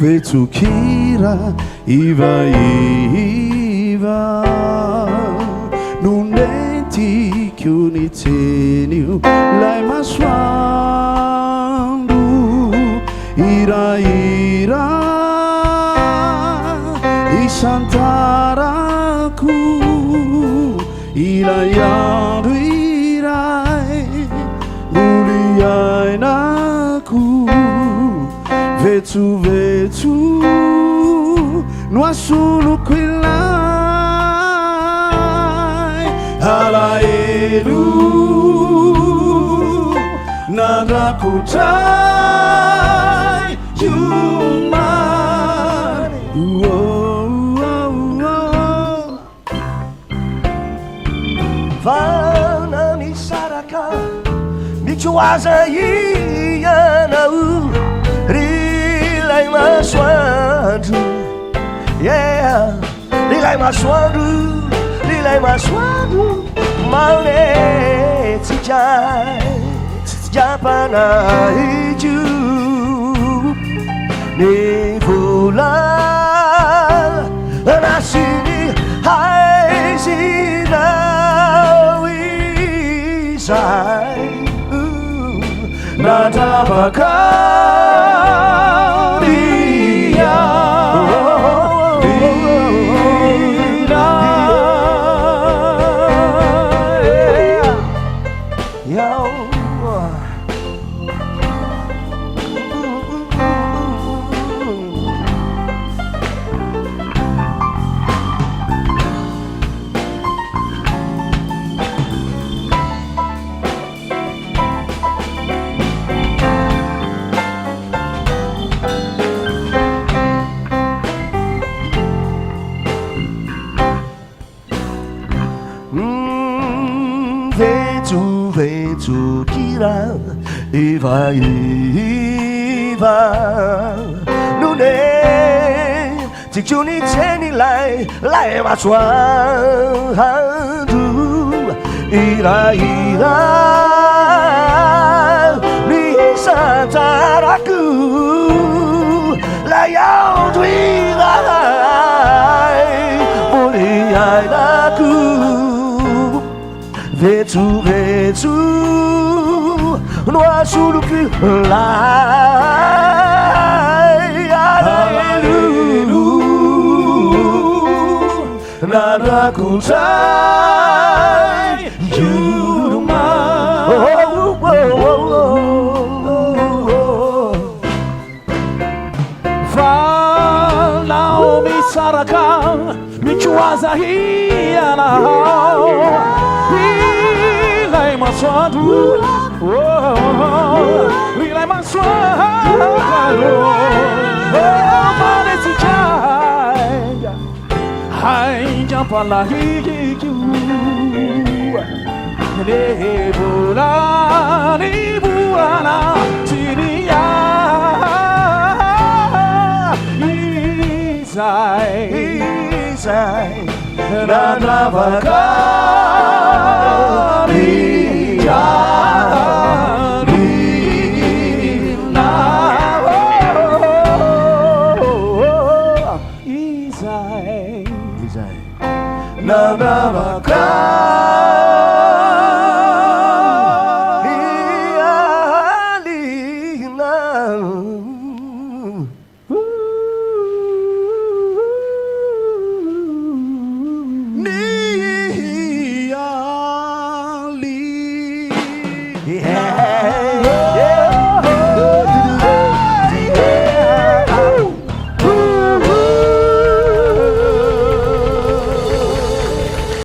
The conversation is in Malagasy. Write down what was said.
Vetukira iva iva nunenti kuniteniu lai maswandu ira ira isantaraku ira yadu irai muliai naku vetu vetu nuasulu quilai halaelu nada kutai human Vanani saraka michuaza yiyanau Rilai maswandu, yeah. Rilai maswandu, maune tijai, japana hiju, nevula, nasiri hai sina wisai, nada bakal. Vetu kira Eva Eva Nune Tikjuni teni lai maswandu Ira ira Ni santaraku Layau duirai Muliai naku Vetu vetu Noa sulu kilai Hallelu Nada kutai Yuruma Naomi Saraka Michuaza hiyana Rilai maswandu Rilai maswandu Mane sijaya Hai jampala hiju Nebula Nebulana Tinia Isai Nana Vakari Yarina Isai Nana Vakari Yarina Yeah.